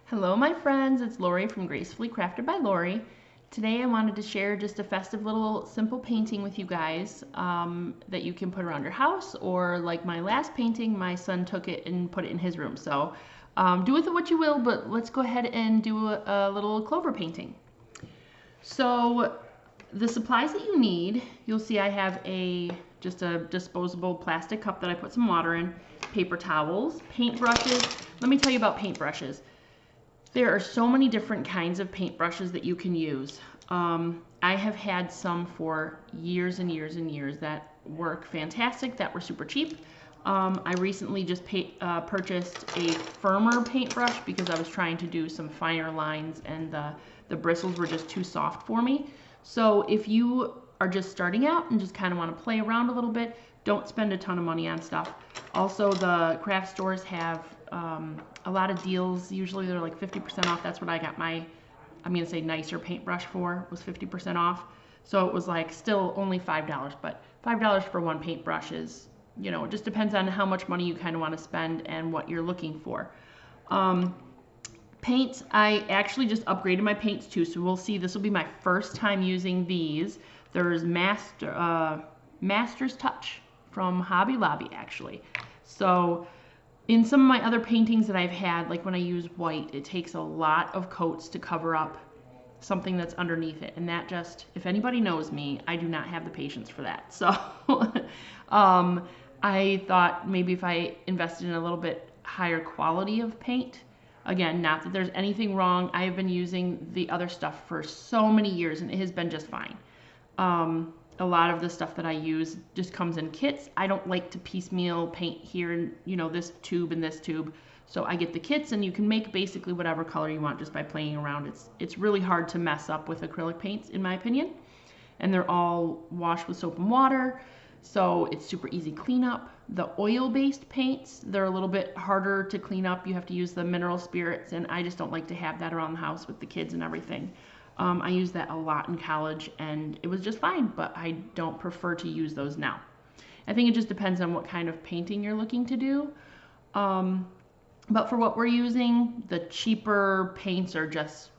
Hello my friends, it's Lori from Gracefully Crafted by Lori. Today I wanted to share just a festive little simple painting with you guys that you can put around your house, or like my last painting, my son took it and put it in his room. So do with it what you will, but let's go ahead and do a little clover painting. So the supplies that you need, you'll see I have just a disposable plastic cup that I put some water in, paper towels, paint brushes. Let me tell you about paint brushes. There are so many different kinds of paintbrushes that you can use. I have had some for years and years and years that work fantastic, that were super cheap. I recently just purchased a firmer paintbrush because I was trying to do some finer lines and the bristles were just too soft for me. So if you are just starting out and just kind of want to play around a little bit, don't spend a ton of money on stuff. Also, the craft stores have a lot of deals. Usually they're like 50% off. That's what I got my, I'm going to say nicer paintbrush for, was 50% off. So it was like still only $5, but $5 for one paintbrush is, you know, it just depends on how much money you kind of want to spend and what you're looking for. Paints, I actually just upgraded my paints too, so we'll see. This will be my first time using these. There's Master's Touch from Hobby Lobby, actually. So in some of my other paintings that I've had, like when I use white, it takes a lot of coats to cover up something that's underneath it. And that just, if anybody knows me, I do not have the patience for that. So I thought maybe if I invested in a little bit higher quality of paint, again, not that there's anything wrong. I have been using the other stuff for so many years and it has been just fine. A lot of the stuff that I use just comes in kits. I don't like to piecemeal paint here and, you know, this tube and this tube. So I get the kits and you can make basically whatever color you want just by playing around. It's really hard to mess up with acrylic paints, in my opinion. And they're all washed with soap and water. So it's super easy cleanup. The oil-based paints, they're a little bit harder to clean up. You have to use the mineral spirits, and I just don't like to have that around the house with the kids and everything. I used that a lot in college, and it was just fine, but I don't prefer to use those now. I think it just depends on what kind of painting you're looking to do. But for what we're using, the cheaper paints are just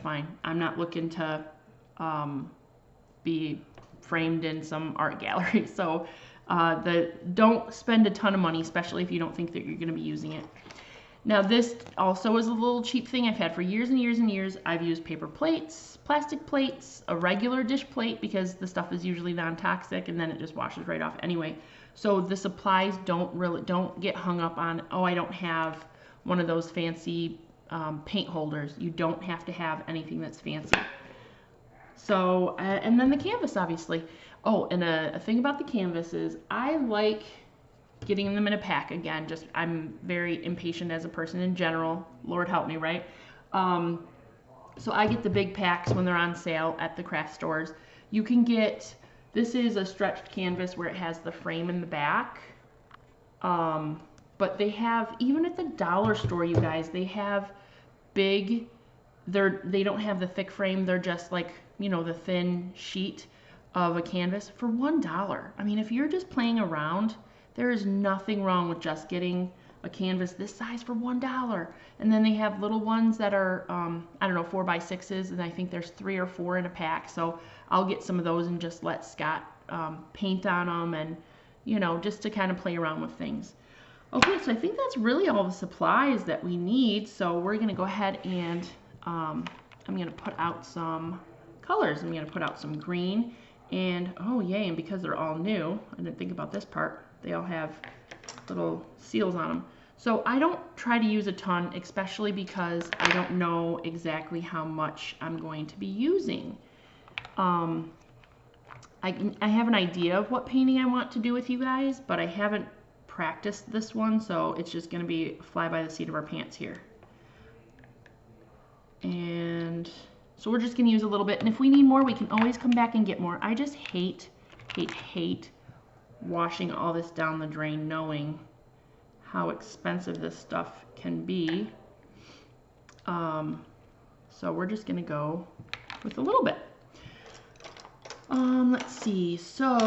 fine. I'm not looking to be framed in some art gallery. So don't spend a ton of money, especially if you don't think that you're going to be using it. Now this also is a little cheap thing I've had for years and years and years. I've used paper plates, plastic plates, a regular dish plate because the stuff is usually non-toxic and then it just washes right off anyway. So the supplies don't get hung up on, oh, I don't have one of those fancy paint holders. You don't have to have anything that's fancy. So, and then the canvas, obviously. Oh, and a thing about the canvas is I like getting them in a pack. Again, just I'm very impatient as a person in general. Lord help me, right? So I get the big packs when they're on sale at the craft stores. You can get, this is a stretched canvas where it has the frame in the back. But they have, even at the dollar store, you guys, they have big, they don't have the thick frame. They're just like, you know, the thin sheet of a canvas for $1. I mean, if you're just playing around, there is nothing wrong with just getting a canvas this size for $1. And then they have little ones that are, I don't know, 4x6s, and I think there's 3 or 4 in a pack. So I'll get some of those and just let Scott paint on them, and, you know, just to kind of play around with things. Okay, so I think that's really all the supplies that we need. So we're going to go ahead and I'm going to put out some colors. I'm going to put out some green, and oh yay, and because they're all new, I didn't think about this part, they all have little seals on them. So I don't try to use a ton, especially because I don't know exactly how much I'm going to be using. I have an idea of what painting I want to do with you guys, but I haven't practiced this one, so it's just going to be fly by the seat of our pants here. And so we're just going to use a little bit, and if we need more, we can always come back and get more. I just hate washing all this down the drain, knowing how expensive this stuff can be. So we're just going to go with a little bit. Let's see, so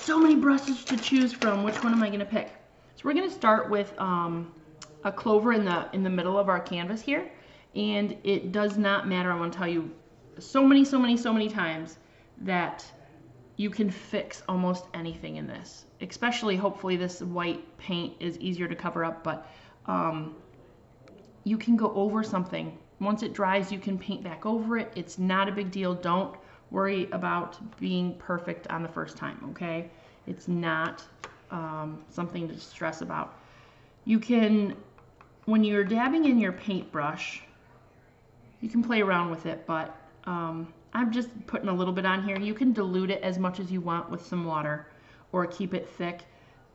many brushes to choose from. Which one am I going to pick? So we're going to start with a clover in the middle of our canvas here, And it does not matter. I want to tell you so many times that you can fix almost anything in this. Especially, hopefully, this white paint is easier to cover up, but you can go over something. Once it dries, you can paint back over it. It's not a big deal. Don't worry about being perfect on the first time, okay? It's not something to stress about. You can, when you're dabbing in your paintbrush, you can play around with it, but I'm just putting a little bit on here. You can dilute it as much as you want with some water or keep it thick.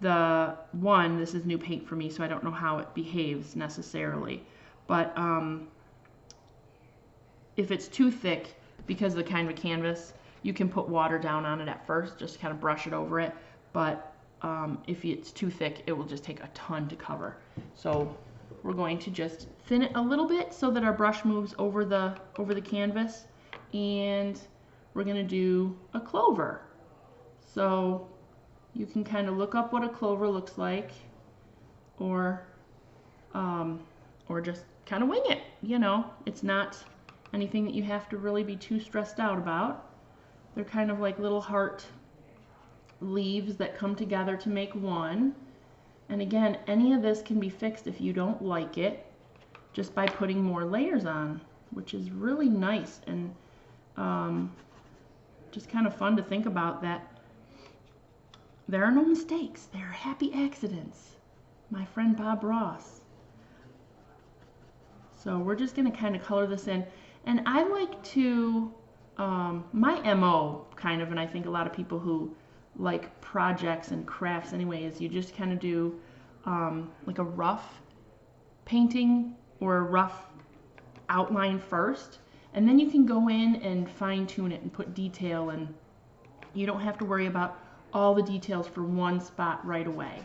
This is new paint for me, so I don't know how it behaves necessarily. But if it's too thick, because of the kind of canvas, you can put water down on it at first, just kind of brush it over it. But if it's too thick, it will just take a ton to cover. So we're going to just thin it a little bit so that our brush moves over the canvas, and we're going to do a clover. So you can kind of look up what a clover looks like, or just kind of wing it. You know, it's not anything that you have to really be too stressed out about. They're kind of like little heart leaves that come together to make one. And again, any of this can be fixed if you don't like it, just by putting more layers on, which is really nice and just kind of fun to think about, that there are no mistakes. There are happy accidents. My friend Bob Ross. So we're just going to kind of color this in. And I like to, my MO kind of, and I think a lot of people who like projects and crafts anyway, is you just kind of do like a rough painting or a rough outline first, and then you can go in and fine tune it and put detail, and you don't have to worry about all the details for one spot right away.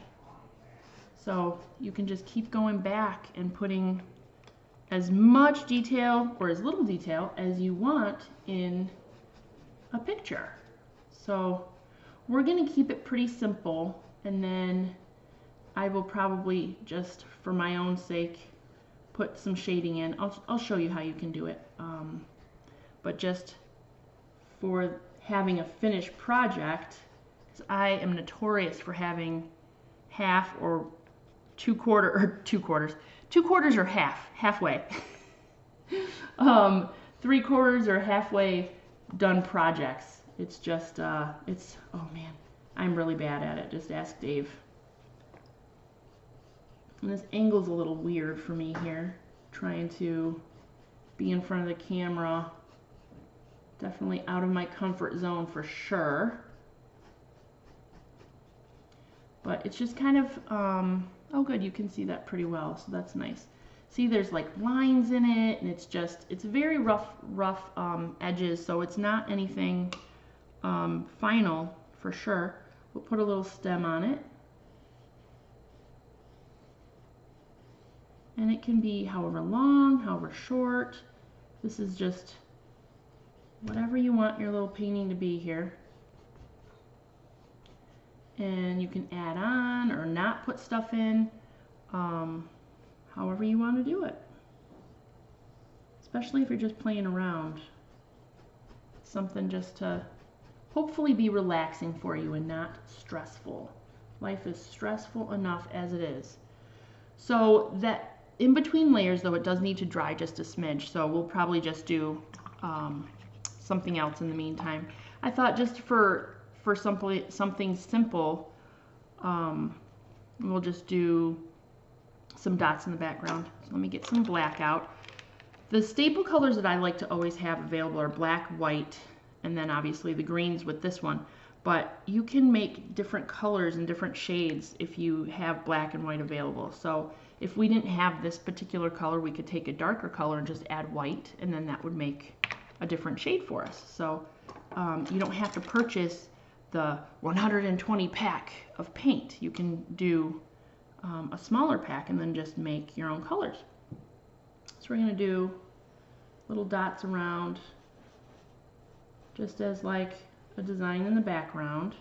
So you can just keep going back and putting as much detail or as little detail as you want in a picture. So we're going to keep it pretty simple, and then I will probably, just for my own sake, put some shading in. I'll show you how you can do it. But just for having a finished project, because I am notorious for having half or two quarters or halfway. 3/4 or halfway done projects. It's just, oh man, I'm really bad at it. Just ask Dave. And this angle's a little weird for me here, trying to be in front of the camera. Definitely out of my comfort zone for sure. But it's just kind of, oh good, you can see that pretty well, so that's nice. See, there's like lines in it, and it's very rough edges, so it's not anything final for sure. We'll put a little stem on it. And it can be however long, however short. This is just whatever you want your little painting to be here. And you can add on or not put stuff in, however you want to do it. Especially if you're just playing around. Something just to hopefully be relaxing for you and not stressful. Life is stressful enough as it is. So that in between layers, though, it does need to dry just a smidge, so we'll probably just do something else in the meantime. I thought just for something simple, we'll just do some dots in the background. So let me get some black out. The staple colors that I like to always have available are black, white, and then obviously the greens with this one. But you can make different colors and different shades if you have black and white available. So if we didn't have this particular color, we could take a darker color and just add white, and then that would make a different shade for us. So you don't have to purchase the 120 pack of paint. You can do a smaller pack and then just make your own colors. So we're going to do little dots around, just as like a design in the background.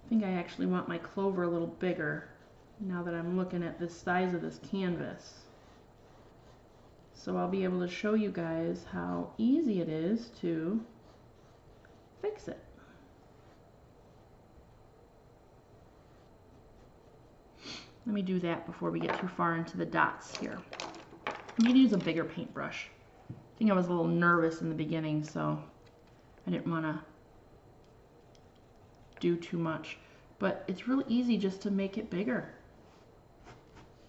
I think I actually want my clover a little bigger. now that I'm looking at the size of this canvas. So I'll be able to show you guys how easy it is to fix it. Let me do that before we get too far into the dots here. I'm going to use a bigger paintbrush. I think I was a little nervous in the beginning, so I didn't want to do too much. But it's really easy just to make it bigger,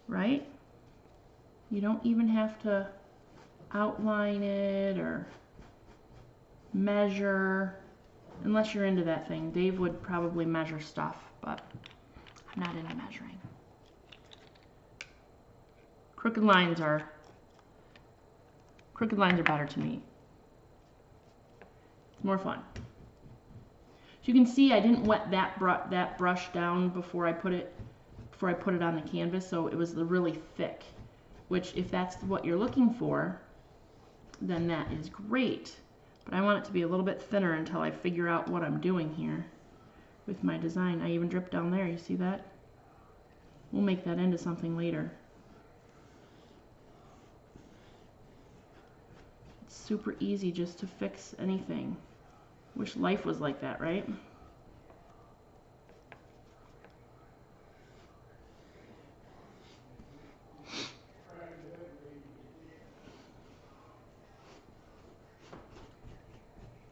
right? You don't even have to outline it or measure, unless you're into that thing. Dave would probably measure stuff, but I'm not into measuring. Crooked lines are better to me. It's more fun. So you can see I didn't wet that brush down before I put it on the canvas, so it was really thick, which if that's what you're looking for, then that is great. But I want it to be a little bit thinner until I figure out what I'm doing here with my design. I even dripped down there, you see that? We'll make that into something later. It's super easy just to fix anything. Wish life was like that, right?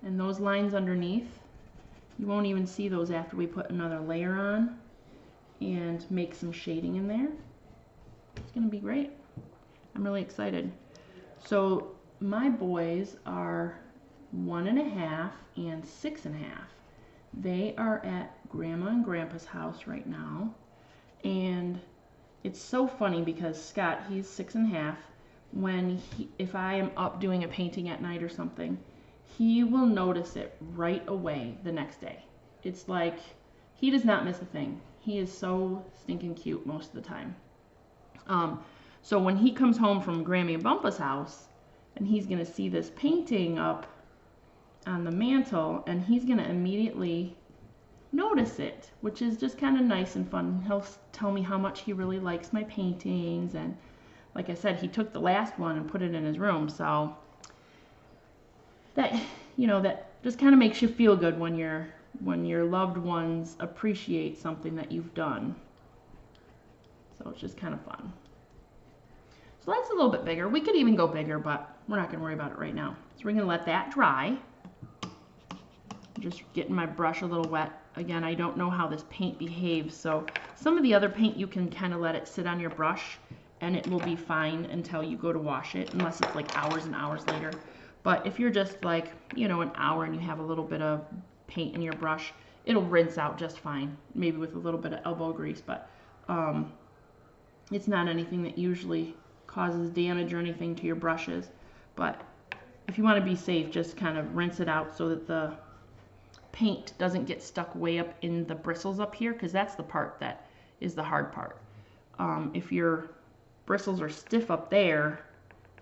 And those lines underneath, you won't even see those after we put another layer on and make some shading in there. It's going to be great. I'm really excited. So my boys are 1.5 and 6.5. They are at Grandma and Grandpa's house right now. And it's so funny because Scott, he's 6.5. If I am up doing a painting at night or something, he will notice it right away the next day. It's like he does not miss a thing. He is so stinking cute most of the time. So when he comes home from Grammy and Bumpa's house, and he's going to see this painting up on the mantle, and he's going to immediately notice it, which is just kind of nice and fun. He'll tell me how much he really likes my paintings, and like I said, he took the last one and put it in his room, so that, you know, that just kind of makes you feel good when your loved ones appreciate something that you've done. So it's just kind of fun. So that's a little bit bigger. We could even go bigger, but we're not going to worry about it right now. So we're going to let that dry. Just getting my brush a little wet. Again, I don't know how this paint behaves, so some of the other paint you can kind of let it sit on your brush and it will be fine until you go to wash it, unless it's like hours and hours later. But if you're just like, you know, an hour and you have a little bit of paint in your brush, it'll rinse out just fine, maybe with a little bit of elbow grease, but it's not anything that usually causes damage or anything to your brushes. But if you want to be safe, just kind of rinse it out so that the paint doesn't get stuck way up in the bristles up here, because that's the part that is the hard part. If your bristles are stiff up there,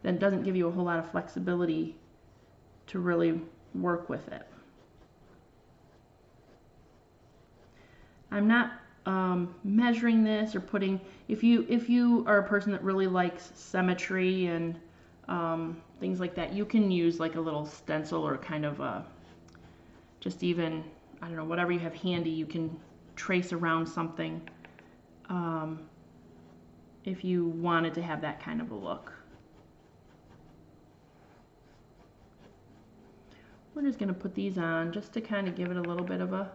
then it doesn't give you a whole lot of flexibility to really work with it. I'm not measuring this or putting, if you are a person that really likes symmetry and things like that, you can use like a little stencil or kind of a, just even, I don't know, whatever you have handy, you can trace around something if you wanted to have that kind of a look. We're just going to put these on just to kind of give it a little bit of a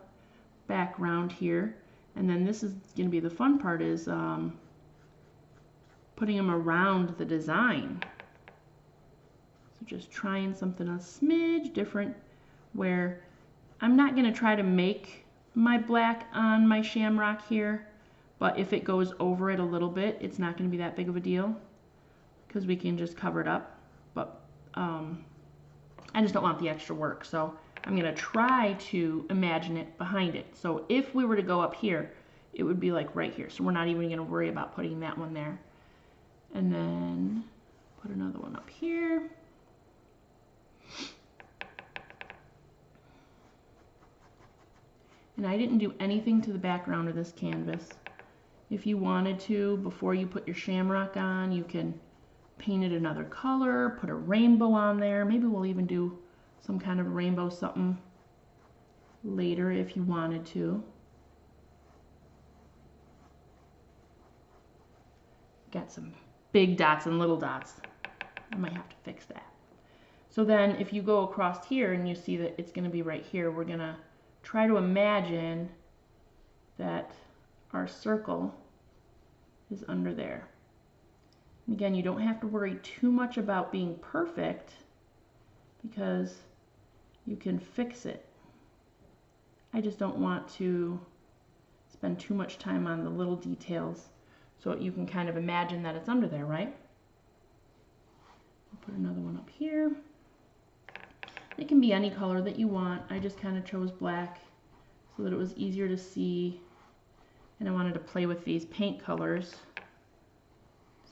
background here. And then this is going to be the fun part, is putting them around the design. So just trying something a smidge different, where I'm not going to try to make my black on my shamrock here, but if it goes over it a little bit, it's not going to be that big of a deal because we can just cover it up. But I just don't want the extra work, so I'm going to try to imagine it behind it. So if we were to go up here, it would be like right here. So we're not even going to worry about putting that one there. And then put another one up here. And I didn't do anything to the background of this canvas. If you wanted to, before you put your shamrock on, you can paint it another color, put a rainbow on there. Maybe we'll even do some kind of rainbow something later if you wanted to. Got some big dots and little dots. I might have to fix that. So then if you go across here and you see that it's going to be right here, we're going to try to imagine that our circle is under there. And again, you don't have to worry too much about being perfect because you can fix it. I just don't want to spend too much time on the little details so you can kind of imagine that it's under there, right? I'll put another one up here. It can be any color that you want. I just kind of chose black so that it was easier to see. And I wanted to play with these paint colors,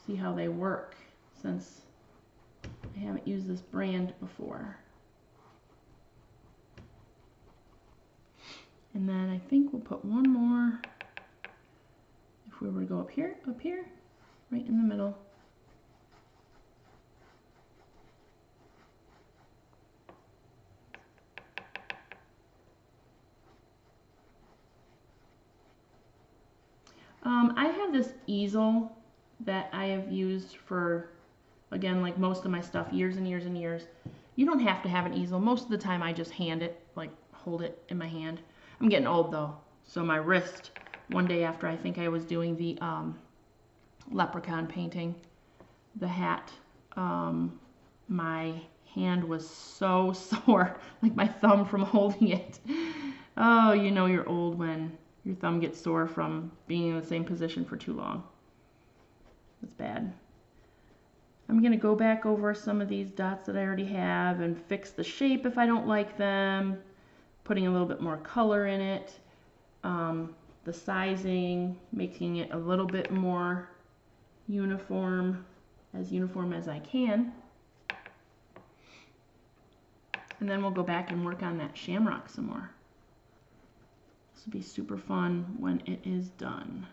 see how they work, since I haven't used this brand before. And then I think we'll put one more, if we were to go up here, right in the middle. I have this easel that I have used for, again, like most of my stuff, years and years and years. You don't have to have an easel. Most of the time I just hand it, like hold it in my hand. I'm getting old though, so my wrist, one day after I think I was doing the leprechaun painting, the hat, my hand was so sore, like my thumb from holding it. Oh, you know you're old when your thumb gets sore from being in the same position for too long. That's bad. I'm going to go back over some of these dots that I already have and fix the shape if I don't like them, putting a little bit more color in it, the sizing, making it a little bit more uniform as I can. And then we'll go back and work on that shamrock some more. This will be super fun when it is done.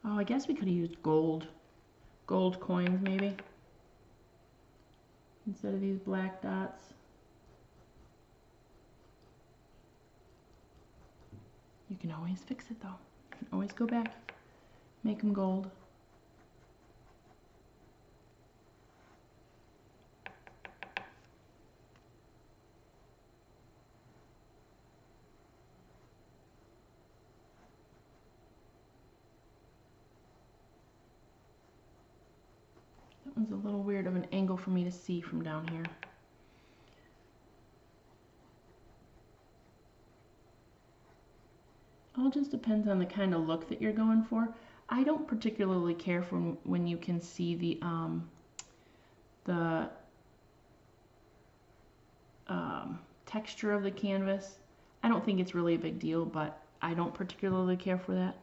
Oh, I guess we could have used gold coins maybe, instead of these black dots. You can always fix it though. You can always go back, make them gold. That one's a little weird of an angle for me to see from down here. All just depends on the kind of look that you're going for. I don't particularly care for when you can see the texture of the canvas. I don't think it's really a big deal, but I don't particularly care for that.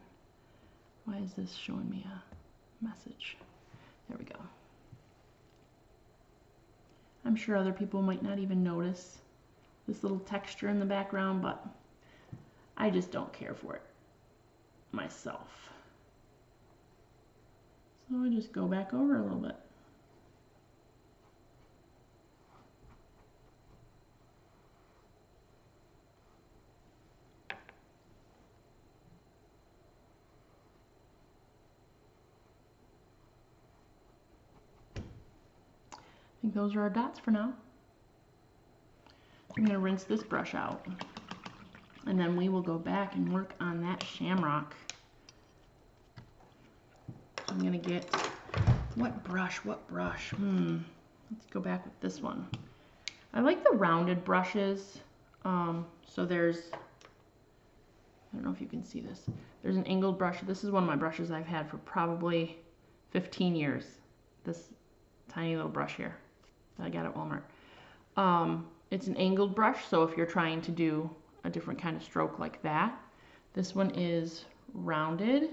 Why is this showing me a message? There we go. I'm sure other people might not even notice this little texture in the background, but I just don't care for it myself. So I just go back over a little bit. I think those are our dots for now. I'm going to rinse this brush out. And then we will go back and work on that shamrock. I'm going to get, what brush? Let's go back with this one. I like the rounded brushes. So there's, I don't know if you can see this. There's an angled brush. This is one of my brushes I've had for probably 15 years. This tiny little brush here that I got at Walmart. It's an angled brush, so if you're trying to do a different kind of stroke like that. This one is rounded.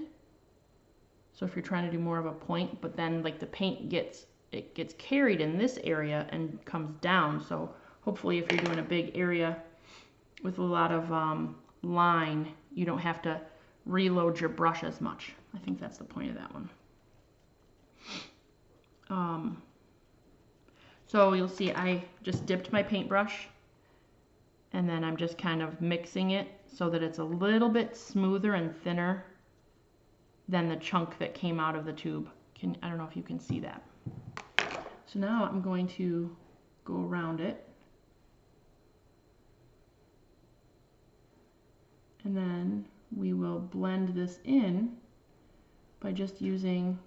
So if you're trying to do more of a point, but then like the paint gets carried in this area and comes down. So hopefully if you're doing a big area with a lot of line, you don't have to reload your brush as much. I think that's the point of that one. So you'll see I just dipped my paintbrush and then I'm just kind of mixing it so that it's a little bit smoother and thinner than the chunk that came out of the tube. I don't know if you can see that. So now I'm going to go around it. And then we will blend this in by just using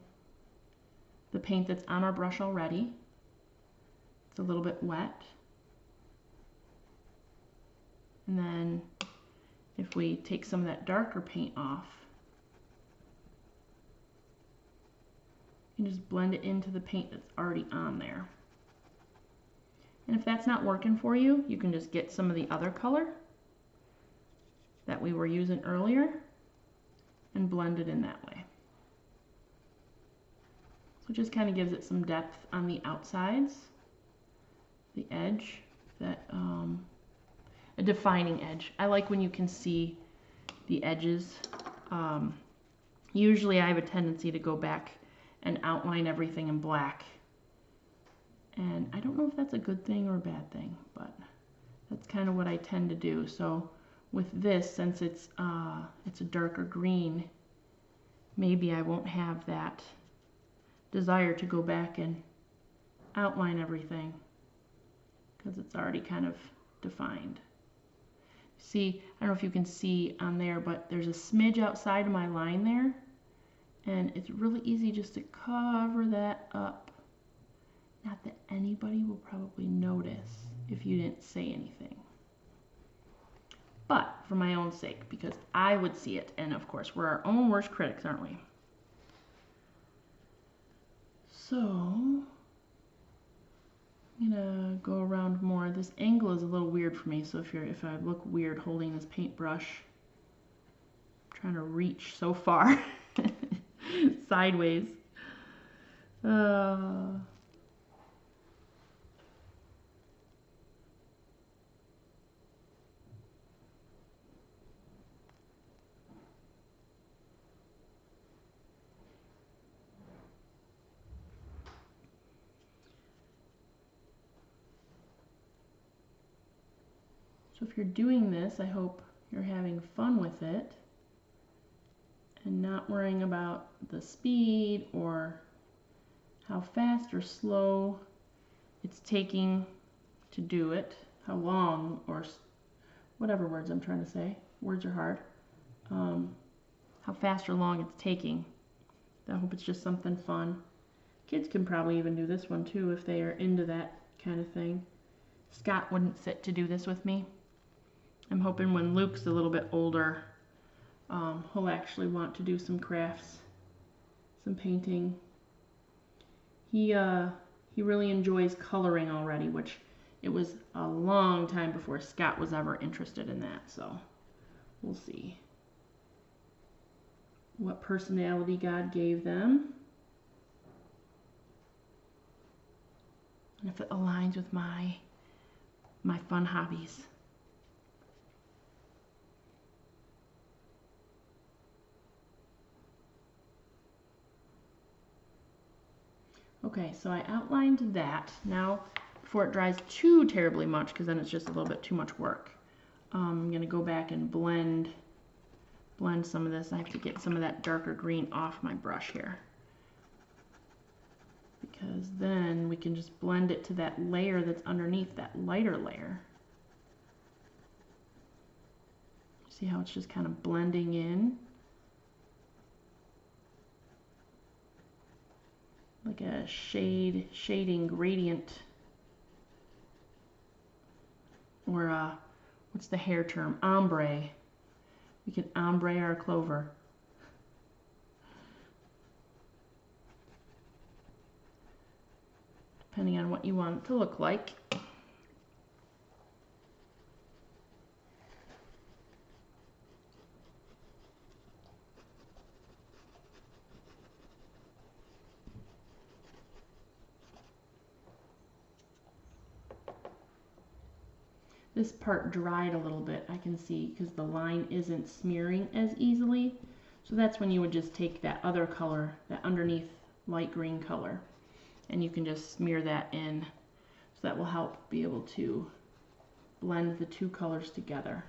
the paint that's on our brush already. It's a little bit wet. And then if we take some of that darker paint off, you can just blend it into the paint that's already on there. And if that's not working for you, you can just get some of the other color that we were using earlier and blend it in that way. So it just kind of gives it some depth on the outsides, the edge, that a defining edge. I like when you can see the edges. Usually I have a tendency to go back and outline everything in black. And I don't know if that's a good thing or a bad thing, but that's kind of what I tend to do. So with this, since it's a darker green, maybe I won't have that desire to go back and outline everything because it's already kind of defined. See, I don't know if you can see on there, but there's a smidge outside of my line there, and it's really easy just to cover that up. Not that anybody will probably notice if you didn't say anything. But for my own sake, because I would see it, and of course we're our own worst critics, aren't we? So I'm gonna go around more. This angle is a little weird for me, so if I look weird holding this paintbrush, I'm trying to reach so far sideways. So if you're doing this, I hope you're having fun with it and not worrying about the speed or how fast or slow it's taking to do it, how long, or whatever words I'm trying to say. Words are hard. How fast or long it's taking. I hope it's just something fun. Kids can probably even do this one too if they are into that kind of thing. Scott wouldn't sit to do this with me. I'm hoping when Luke's a little bit older, he'll actually want to do some crafts, some painting. He really enjoys coloring already, which it was a long time before Scott was ever interested in that, so we'll see what personality God gave them and if it aligns with my fun hobbies. Okay, so I outlined that. Now, before it dries too terribly much, because then it's just a little bit too much work, I'm going to go back and blend some of this. I have to get some of that darker green off my brush here, because then we can just blend it to that layer that's underneath, that lighter layer. See how it's just kind of blending in? Like a shading gradient, or what's the hair term? Ombre. We can ombre our clover. Depending on what you want it to look like. This part dried a little bit, I can see, because the line isn't smearing as easily. So that's when you would just take that other color, that underneath light green color, and you can just smear that in. So that will help be able to blend the two colors together.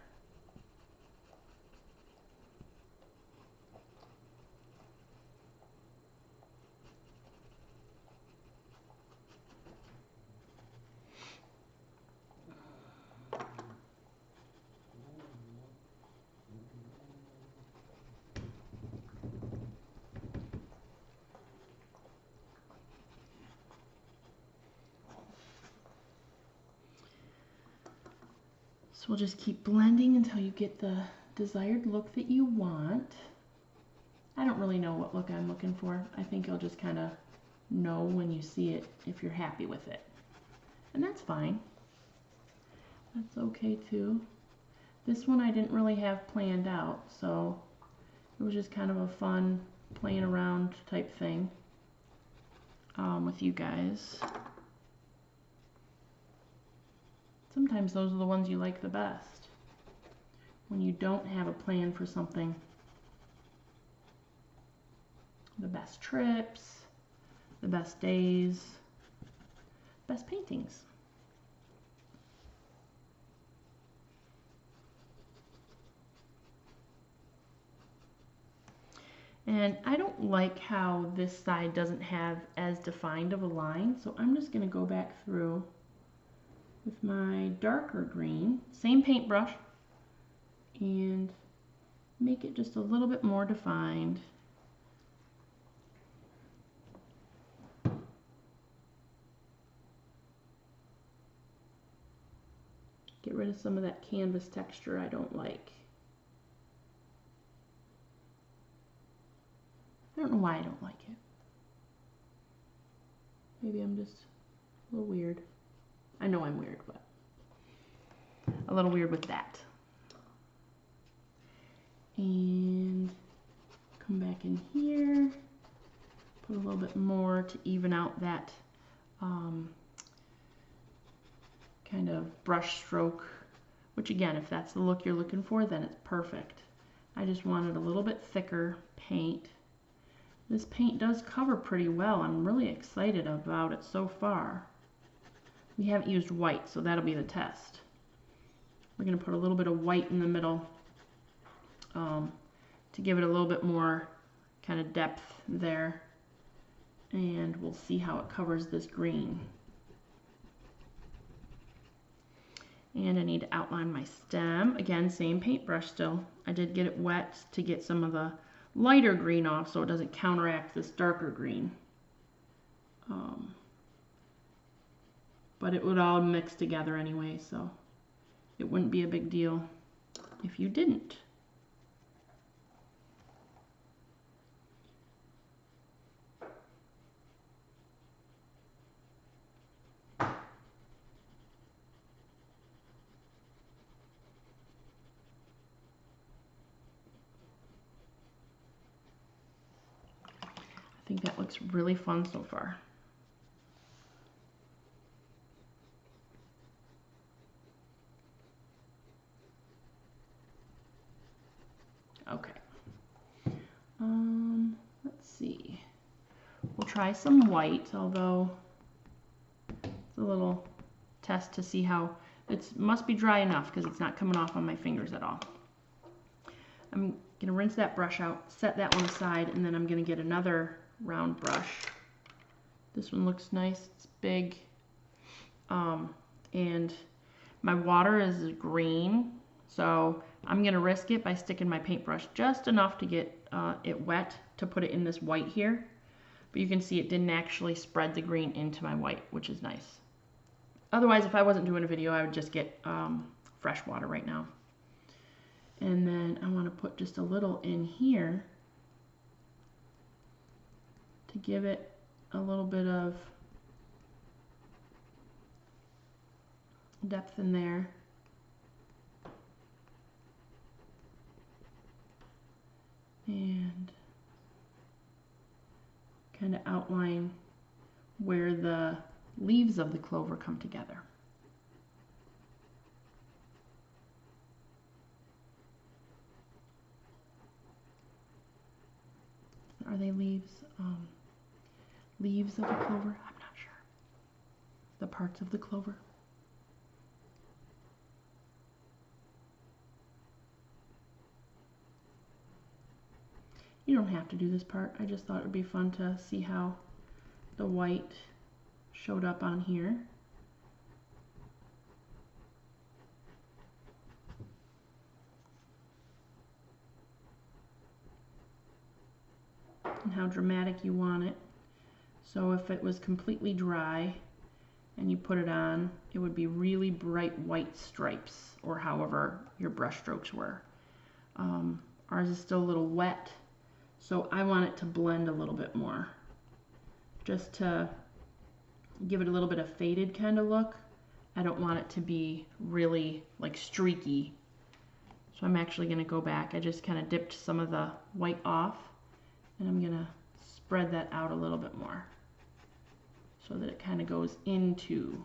So we'll just keep blending until you get the desired look that you want. I don't really know what look I'm looking for. I think you'll just kind of know when you see it if you're happy with it. And that's fine. That's okay too. This one I didn't really have planned out, so it was just kind of a fun playing around type thing with you guys. Sometimes those are the ones you like the best, when you don't have a plan for something. The best trips, the best days, best paintings. And I don't like how this side doesn't have as defined of a line, so I'm just going to go back through with my darker green, same paintbrush, and make it just a little bit more defined. Get rid of some of that canvas texture I don't like. I don't know why I don't like it. Maybe I'm just a little weird. I know I'm weird, but a little weird with that. And come back in here, put a little bit more to even out that kind of brush stroke, which again, if that's the look you're looking for, then it's perfect. I just wanted a little bit thicker paint. This paint does cover pretty well. I'm really excited about it so far. We haven't used white, so that'll be the test. We're going to put a little bit of white in the middle to give it a little bit more kind of depth there. And we'll see how it covers this green. And I need to outline my stem. Again, same paintbrush still. I did get it wet to get some of the lighter green off so it doesn't counteract this darker green. But it would all mix together anyway, so it wouldn't be a big deal if you didn't. I think that looks really fun so far. Okay. Let's see. We'll try some white, although it's a little test to see how it must be dry enough because it's not coming off on my fingers at all. I'm going to rinse that brush out, set that one aside, and then I'm going to get another round brush. This one looks nice, it's big, and my water is green, so I'm going to risk it by sticking my paintbrush just enough to get it wet to put it in this white here. But you can see it didn't actually spread the green into my white, which is nice. Otherwise, if I wasn't doing a video, I would just get fresh water right now. And then I want to put just a little in here to give it a little bit of depth in there. And kind of outline where the leaves of the clover come together. Are they leaves? Leaves of a clover? I'm not sure. The parts of the clover. You don't have to do this part. I just thought it would be fun to see how the white showed up on here. And how dramatic you want it. So if it was completely dry and you put it on, it would be really bright white stripes, or however your brush strokes were. Ours is still a little wet, so I want it to blend a little bit more, just to give it a little bit of faded kind of look. I don't want it to be really like streaky. So I'm actually going to go back. I just kind of dipped some of the white off, and I'm going to spread that out a little bit more so that it kind of goes into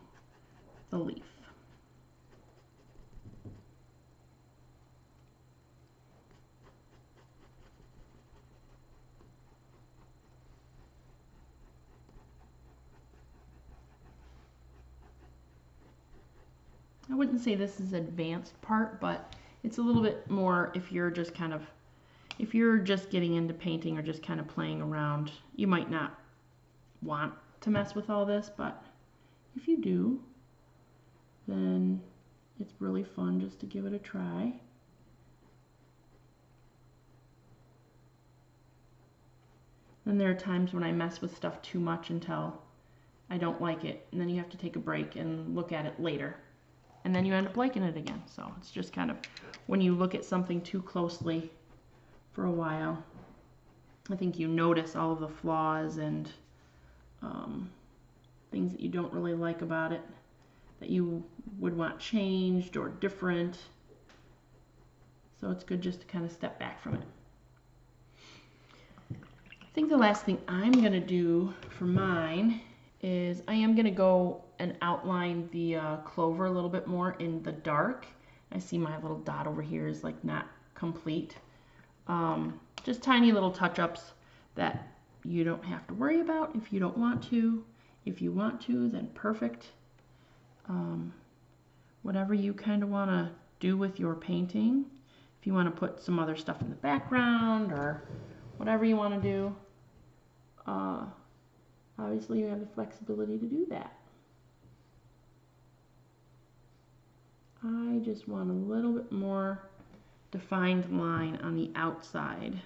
the leaf. I wouldn't say this is advanced part, but it's a little bit more if you're just getting into painting or just kind of playing around. You might not want to mess with all this, but if you do, then it's really fun just to give it a try. Then there are times when I mess with stuff too much until I don't like it, and then you have to take a break and look at it later. And then you end up liking it again. So it's just kind of when you look at something too closely for a while, I think you notice all of the flaws and things that you don't really like about it, that you would want changed or different. So it's good just to kind of step back from it. I think the last thing I'm going to do for mine is I am going to go and outline the clover a little bit more in the dark. I see my little dot over here is like not complete. Just tiny little touch-ups that you don't have to worry about if you don't want to. If you want to, then perfect. Whatever you kind of want to do with your painting. If you want to put some other stuff in the background or whatever you want to do, obviously you have the flexibility to do that. I just want a little bit more defined line on the outside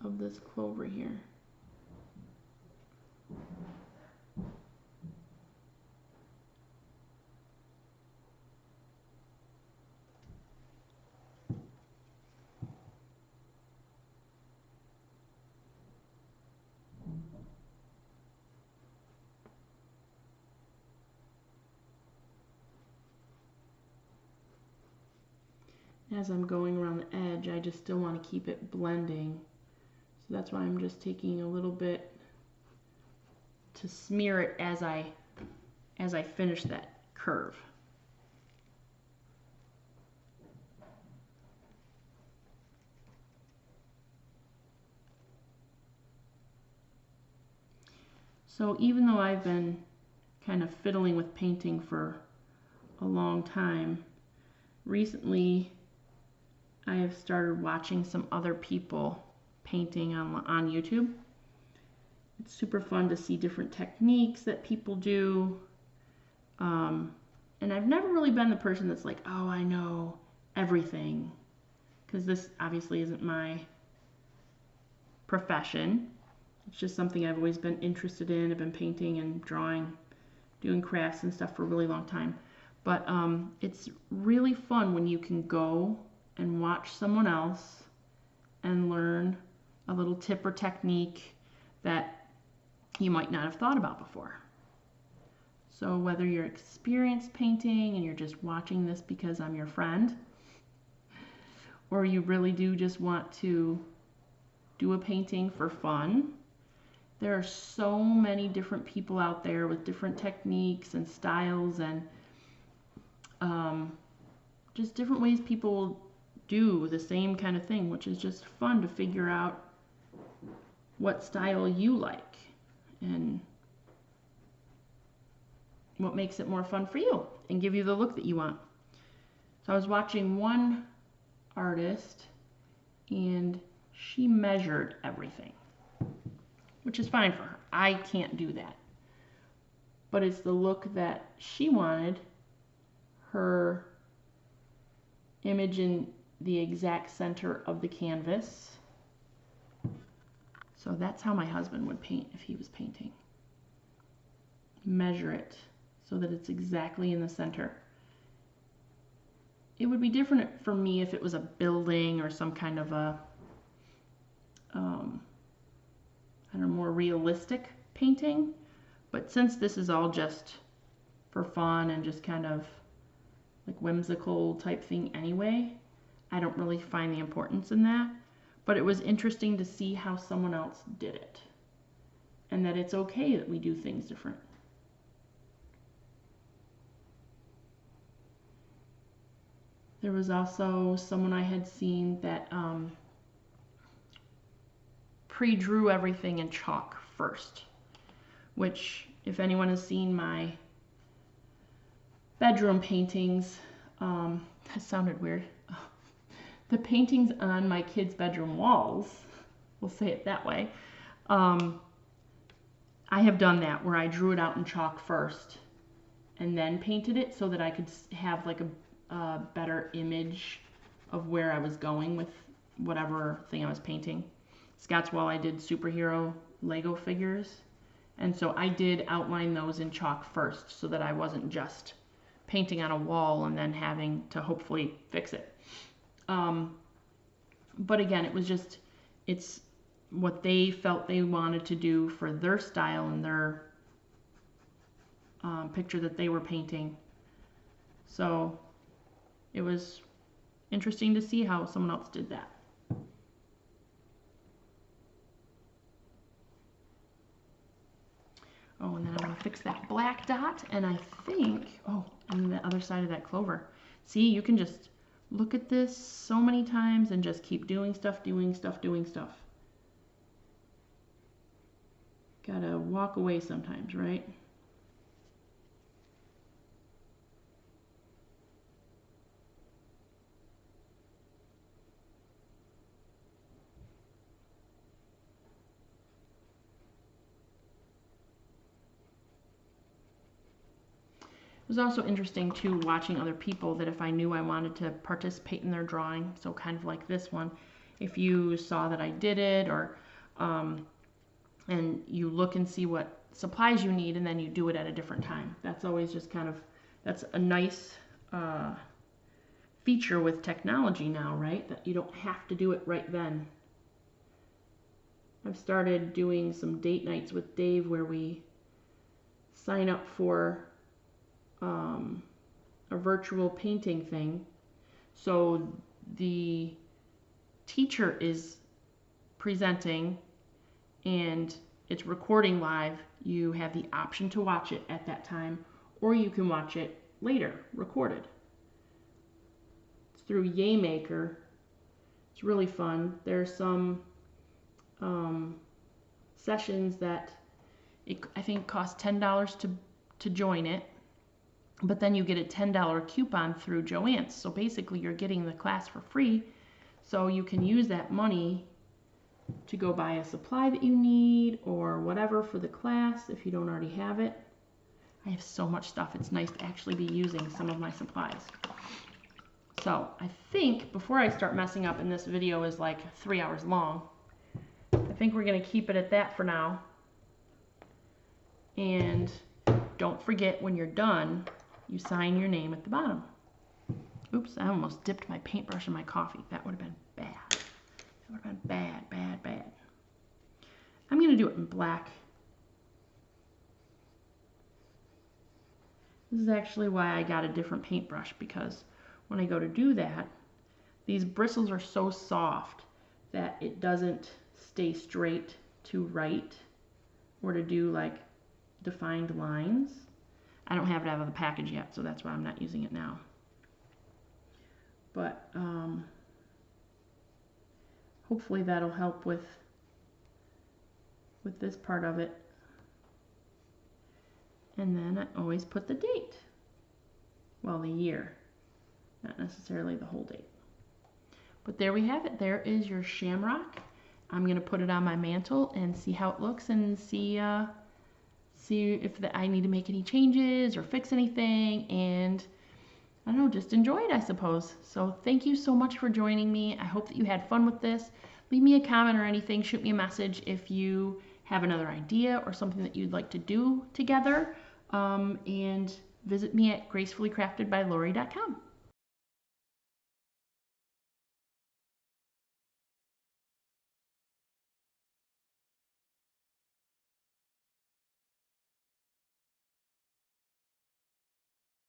of this clover here. As I'm going around the edge, I just still want to keep it blending. So that's why I'm just taking a little bit to smear it as I finish that curve. So even though I've been kind of fiddling with painting for a long time, recently I have started watching some other people painting on YouTube. It's super fun to see different techniques that people do. And I've never really been the person that's like, oh, I know everything, because this obviously isn't my profession. It's just something I've always been interested in. I've been painting and drawing, doing crafts and stuff for a really long time. But it's really fun when you can go and watch someone else and learn a little tip or technique that you might not have thought about before. So whether you're experienced painting and you're just watching this because I'm your friend, or you really do just want to do a painting for fun, there are so many different people out there with different techniques and styles and just different ways people do the same kind of thing, which is just fun to figure out what style you like and what makes it more fun for you and give you the look that you want. So I was watching one artist and she measured everything, which is fine for her. I can't do that. But it's the look that she wanted, her image in the exact center of the canvas. So that's how my husband would paint if he was painting. Measure it so that it's exactly in the center. It would be different for me if it was a building or some kind of a, I don't know, more realistic painting. But since this is all just for fun and just kind of like whimsical type thing anyway, I don't really find the importance in that. But it was interesting to see how someone else did it and that it's okay that we do things different. There was also someone I had seen that pre-drew everything in chalk first, which if anyone has seen my bedroom paintings, that sounded weird. The paintings on my kids' bedroom walls, we'll say it that way, I have done that where I drew it out in chalk first and then painted it so that I could have like a better image of where I was going with whatever thing I was painting. Scott's wall, I did superhero Lego figures, and so I did outline those in chalk first so that I wasn't just painting on a wall and then having to hopefully fix it. But again, it was just, it's what they felt they wanted to do for their style and their picture that they were painting. So it was interesting to see how someone else did that. Oh, and then I'm going to fix that black dot, and I think, oh, on the other side of that clover. See, you can just look at this so many times and just keep doing stuff, doing stuff, doing stuff. Gotta walk away sometimes, right? It was also interesting too watching other people that if I knew I wanted to participate in their drawing, so kind of like this one, if you saw that I did it or and you look and see what supplies you need and then you do it at a different time. That's always just kind of, that's a nice feature with technology now, right? That you don't have to do it right then. I've started doing some date nights with Dave where we sign up for a virtual painting thing. So the teacher is presenting and it's recording live. You have the option to watch it at that time, or you can watch it later, recorded. It's through Yaymaker. It's really fun. There's some sessions that I think cost $10 to join it. But then you get a $10 coupon through Joann's. So basically you're getting the class for free. So you can use that money to go buy a supply that you need or whatever for the class if you don't already have it. I have so much stuff. It's nice to actually be using some of my supplies. So I think before I start messing up, and this video is like 3 hours long, I think we're going to keep it at that for now. And don't forget when you're done, you sign your name at the bottom. Oops, I almost dipped my paintbrush in my coffee. That would have been bad. That would have been bad, bad, bad. I'm going to do it in black. This is actually why I got a different paintbrush, because when I go to do that, these bristles are so soft that it doesn't stay straight to write or to do like defined lines. I don't have it out of the package yet, so that's why I'm not using it now. But hopefully that'll help with with this part of it. And then I always put the date. Well, the year, not necessarily the whole date. But there we have it. There is your shamrock. I'm going to put it on my mantle and see how it looks and see if I need to make any changes or fix anything. And I don't know, just enjoy it, I suppose. So thank you so much for joining me. I hope that you had fun with this. Leave me a comment or anything. Shoot me a message if you have another idea or something that you'd like to do together. And visit me at gracefullycraftedbylori.com.